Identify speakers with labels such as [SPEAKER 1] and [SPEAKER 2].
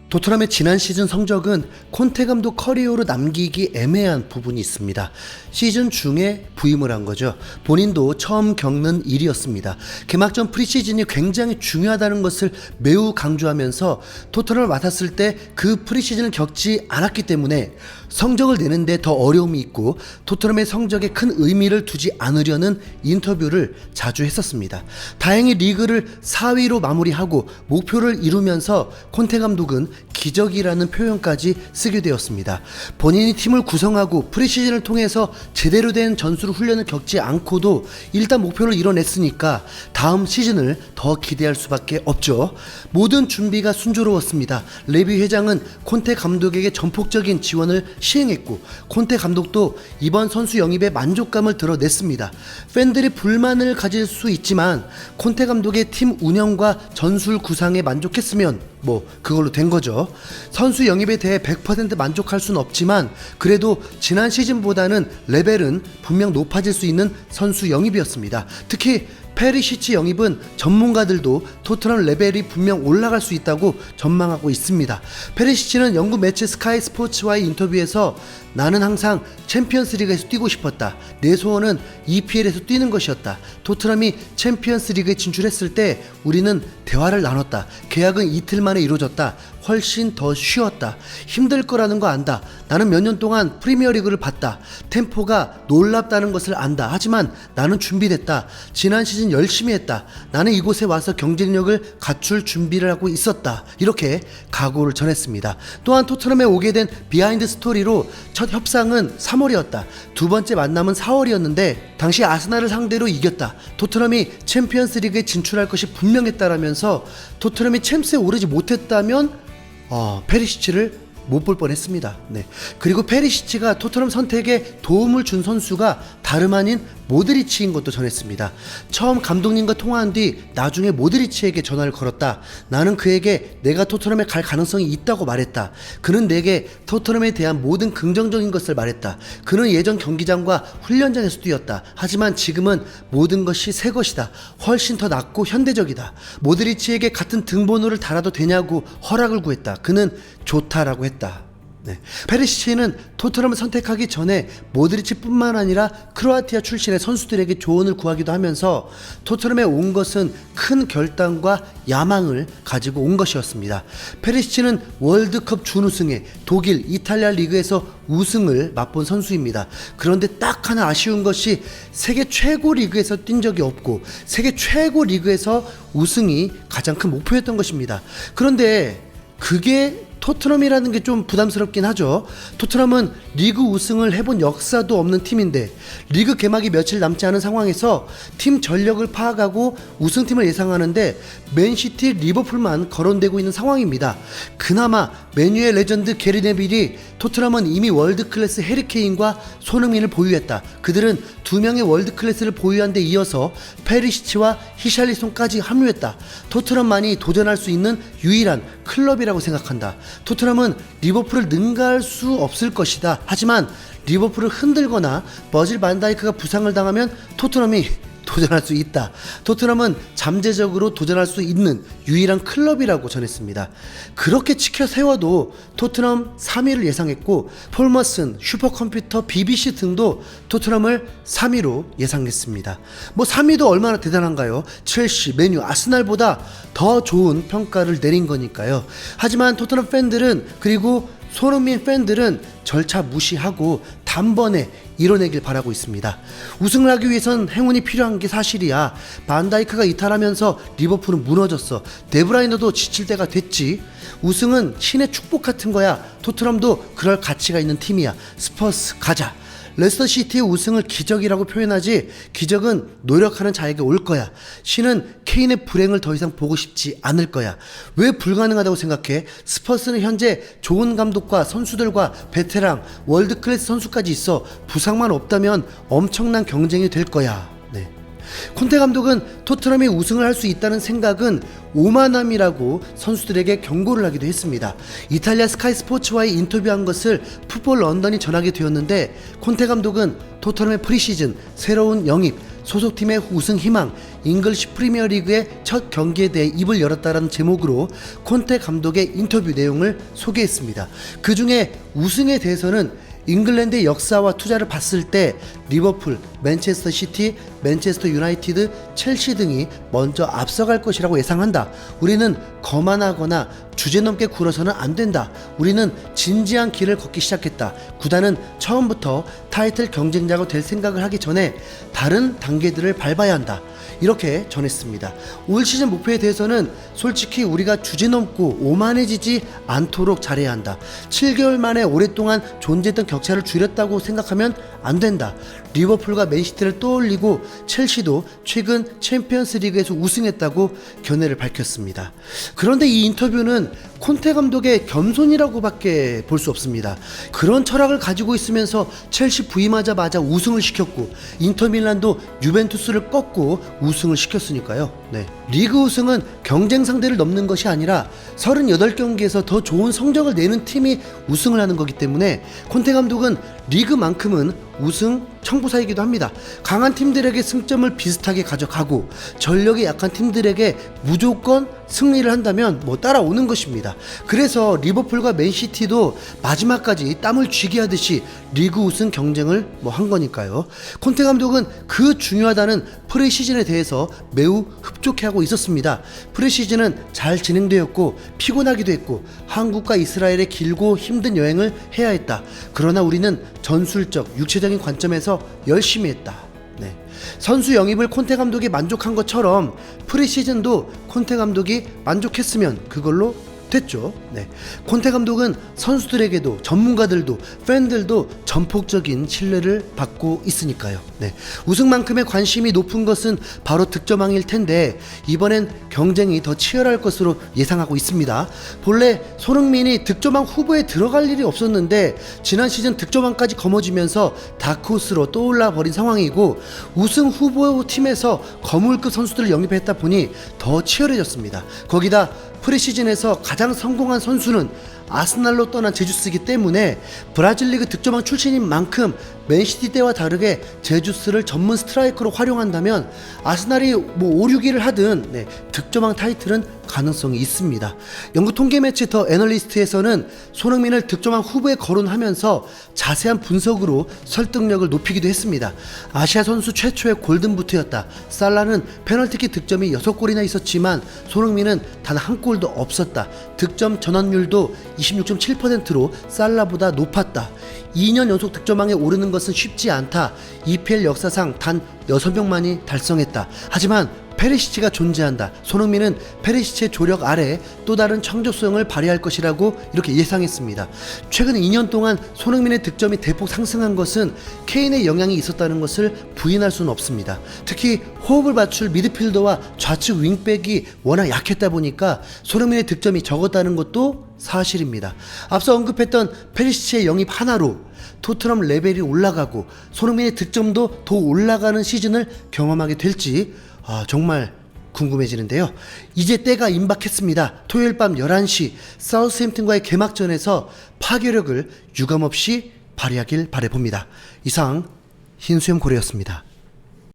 [SPEAKER 1] 토트넘의 지난 시즌 성적은 콘테 감독 커리어로 남기기 애매한 부분이 있습니다. 시즌 중에 부임을 한 거죠. 본인도 처음 겪는 일이었습니다. 개막전 프리시즌이 굉장히 중요하다는 것을 매우 강조하면서 토트넘을 맡았을 때 그 프리시즌을 겪지 않았기 때문에 성적을 내는데 더 어려움이 있고 토트넘의 성적에 큰 의미를 두지 않으려는 인터뷰를 자주 했었습니다. 다행히 리그를 4위로 마무리하고 목표를 이루면서 콘테 감독은 기적이라는 표현까지 쓰게 되었습니다. 본인이 팀을 구성하고 프리시즌을 통해서 제대로 된 전술 훈련을 겪지 않고도 일단 목표를 이뤄냈으니까 다음 시즌을 더 기대할 수밖에 없죠. 모든 준비가 순조로웠습니다. 레비 회장은 콘테 감독에게 전폭적인 지원을 시행했고 콘테 감독도 이번 선수 영입에 만족감을 드러냈습니다. 팬들이 불만을 가질 수 있지만 콘테 감독의 팀 운영과 전술 구상에 만족했으면 그걸로 된 거죠. 선수 영입에 대해 100% 만족할 수는 없지만 그래도 지난 시즌보다는 레벨은 분명 높아질 수 있는 선수 영입이었습니다. 특히 페리시치 영입은 전문가들도 토트넘 레벨이 분명 올라갈 수 있다고 전망하고 있습니다. 페리시치는 영국 매체 스카이 스포츠와의 인터뷰에서 나는 항상 챔피언스 리그에서 뛰고 싶었다. 내 소원은 EPL에서 뛰는 것이었다. 토트넘이 챔피언스 리그에 진출했을 때 우리는 대화를 나눴다. 계약은 이틀 만에 이루어졌다. 훨씬 더 쉬웠다. 힘들 거라는 거 안다. 나는 몇 년 동안 프리미어리그를 봤다. 템포가 놀랍다는 것을 안다. 하지만 나는 준비됐다. 지난 시즌 열심히 했다. 나는 이곳에 와서 경쟁력을 갖출 준비를 하고 있었다. 이렇게 각오를 전했습니다. 또한 토트넘에 오게 된 비하인드 스토리로 첫 협상은 3월이었다. 두 번째 만남은 4월이었는데 당시 아스날을 상대로 이겼다. 토트넘이 챔피언스 리그에 진출할 것이 분명했다라면서 토트넘이 챔스에 오르지 못했다면 페리시치를 못 볼 뻔했습니다. 그리고 페리시치가 토트넘 선택에 도움을 준 선수가 다름 아닌 모드리치인 것도 전했습니다. 처음 감독님과 통화한 뒤 나중에 모드리치에게 전화를 걸었다. 나는 그에게 내가 토트넘에 갈 가능성이 있다고 말했다. 그는 내게 토트넘에 대한 모든 긍정적인 것을 말했다. 그는 예전 경기장과 훈련장에서 뛰었다. 하지만 지금은 모든 것이 새 것이다. 훨씬 더 낫고 현대적이다. 모드리치에게 같은 등번호를 달아도 되냐고 허락을 구했다. 그는 좋다라고 했다. 페리시치는 토트넘을 선택하기 전에 모드리치뿐만 아니라 크로아티아 출신의 선수들에게 조언을 구하기도 하면서 토트넘에 온 것은 큰 결단과 야망을 가지고 온 것이었습니다. 페리시치는 월드컵 준우승에 독일, 이탈리아 리그에서 우승을 맛본 선수입니다. 그런데 딱 하나 아쉬운 것이 세계 최고 리그에서 뛴 적이 없고 세계 최고 리그에서 우승이 가장 큰 목표였던 것입니다. 그런데 그게 토트넘이라는 게 좀 부담스럽긴 하죠. 토트넘은 리그 우승을 해본 역사도 없는 팀인데 리그 개막이 며칠 남지 않은 상황에서 팀 전력을 파악하고 우승팀을 예상하는데 맨시티, 리버풀만 거론되고 있는 상황입니다. 그나마 맨유의 레전드 게리 네빌이 토트넘은 이미 월드클래스 해리케인과 손흥민을 보유했다. 그들은 2명의 월드클래스를 보유한 데 이어서 페리시치와 히샬리송까지 합류했다. 토트넘만이 도전할 수 있는 유일한 클럽이라고 생각한다. 토트넘은 리버풀을 능가할 수 없을 것이다. 하지만 리버풀을 흔들거나 버질 반다이크가 부상을 당하면 토트넘이 도전할 수 있다. 토트넘은 잠재적으로 도전할 수 있는 유일한 클럽이라고 전했습니다. 그렇게 치켜 세워도 토트넘 3위를 예상했고 폴머슨, 슈퍼컴퓨터, BBC 등도 토트넘을 3위로 예상했습니다. 3위도 얼마나 대단한가요? 첼시, 맨유, 아스날보다 더 좋은 평가를 내린 거니까요. 하지만 토트넘 팬들은 그리고 손흥민 팬들은 절차 무시하고 단번에 이뤄내길 바라고 있습니다. 우승을 하기 위해선 행운이 필요한 게 사실이야. 반다이크가 이탈하면서 리버풀은 무너졌어. 데브라이너도 지칠 때가 됐지. 우승은 신의 축복 같은 거야. 토트넘도 그럴 가치가 있는 팀이야. 스퍼스 가자. 레스터시티의 우승을 기적이라고 표현하지 기적은 노력하는 자에게 올 거야. 신은 케인의 불행을 더 이상 보고 싶지 않을 거야. 왜 불가능하다고 생각해? 스퍼스는 현재 좋은 감독과 선수들과 베테랑, 월드클래스 선수까지 있어. 부상만 없다면 엄청난 경쟁이 될 거야. 콘테 감독은 토트넘이 우승을 할 수 있다는 생각은 오만함이라고 선수들에게 경고를 하기도 했습니다. 이탈리아 스카이 스포츠와의 인터뷰한 것을 풋볼 런던이 전하게 되었는데 콘테 감독은 토트넘의 프리시즌, 새로운 영입, 소속팀의 우승 희망, 잉글리시 프리미어리그의 첫 경기에 대해 입을 열었다라는 제목으로 콘테 감독의 인터뷰 내용을 소개했습니다. 그 중에 우승에 대해서는 잉글랜드의 역사와 투자를 봤을 때 리버풀, 맨체스터 시티, 맨체스터 유나이티드, 첼시 등이 먼저 앞서갈 것이라고 예상한다. 우리는 거만하거나 주제넘게 굴어서는 안 된다. 우리는 진지한 길을 걷기 시작했다. 구단은 처음부터 타이틀 경쟁자가 될 생각을 하기 전에 다른 단계들을 밟아야 한다. 이렇게 전했습니다. 올 시즌 목표에 대해서는 솔직히 우리가 주제넘고 오만해지지 않도록 잘해야 한다. 7개월 만에 오랫동안 존재했던 격차를 줄였다고 생각하면 안 된다. 리버풀과 맨시티를 떠올리고 첼시도 최근 챔피언스 리그에서 우승했다고 견해를 밝혔습니다. 그런데 이 인터뷰는 콘테 감독의 겸손이라고밖에 볼 수 없습니다. 그런 철학을 가지고 있으면서 첼시 부임하자마자 우승을 시켰고 인터밀란도 유벤투스를 꺾고 우승을 시켰으니까요. 리그 우승은 경쟁 상대를 넘는 것이 아니라 38경기에서 더 좋은 성적을 내는 팀이 우승을 하는 거기 때문에 콘테 감독은 리그만큼은 우승 청부사이기도 합니다. 강한 팀들에게 승점을 비슷하게 가져가고 전력이 약한 팀들에게 무조건 승리를 한다면 따라오는 것입니다. 그래서 리버풀과 맨시티도 마지막까지 땀을 쥐게 하듯이 리그 우승 경쟁을 한 거니까요. 콘테 감독은 그 중요하다는 프리시즌에 대해서 매우 흡족해하고 있었습니다. 프리시즌은 잘 진행되었고 피곤하기도 했고 한국과 이스라엘의 길고 힘든 여행을 해야 했다. 그러나 우리는 전술적, 육체적인 관점에서 열심히 했다. 선수 영입을 콘테 감독이 만족한 것처럼 프리시즌도 콘테 감독이 만족했으면 그걸로 됐죠. 콘테 감독은 선수들에게도 전문가들도 팬들도 전폭적인 신뢰를 받고 있으니까요. 우승만큼의 관심이 높은 것은 바로 득점왕일 텐데 이번엔 경쟁이 더 치열할 것으로 예상하고 있습니다. 본래 손흥민이 득점왕 후보에 들어갈 일이 없었는데 지난 시즌 득점왕까지 거머쥐면서 다크호스로 떠올라 버린 상황이고 우승 후보 팀에서 거물급 선수들을 영입했다 보니 더 치열해졌습니다. 거기다 프리시즌에서 가장 성공한 선수는 아스날로 떠난 제주스이기 때문에 브라질 리그 득점왕 출신인 만큼 맨시티 때와 다르게 제주스를 전문 스트라이커로 활용한다면 아스날이 5, 6위를 하든 득점왕 타이틀은 가능성이 있습니다. 영국 통계 매체 더 애널리스트에서는 손흥민을 득점왕 후보에 거론하면서 자세한 분석으로 설득력을 높이기도 했습니다. 아시아 선수 최초의 골든부트였다. 살라는 페널티킥 득점이 6골이나 있었지만 손흥민은 단 한 골도 없었다. 득점 전환율도 26.7%로 살라보다 높았다. 2년 연속 득점왕에 오르는 것은 쉽지 않다. EPL 역사상 단 6명만이 달성했다. 하지만 페리시치가 존재한다. 손흥민은 페리시치의 조력 아래 또 다른 창조성을 발휘할 것이라고 이렇게 예상했습니다. 최근 2년 동안 손흥민의 득점이 대폭 상승한 것은 케인의 영향이 있었다는 것을 부인할 수는 없습니다. 특히 호흡을 맞출 미드필더와 좌측 윙백이 워낙 약했다 보니까 손흥민의 득점이 적었다는 것도 사실입니다. 앞서 언급했던 페리시치의 영입 하나로 토트넘 레벨이 올라가고 손흥민의 득점도 더 올라가는 시즌을 경험하게 될지 정말 궁금해지는데요. 이제 때가 임박했습니다. 토요일 밤 11시 사우스햄튼과의 개막전에서 파괴력을 유감없이 발휘하길 바라봅니다. 이상 흰수염 고래였습니다.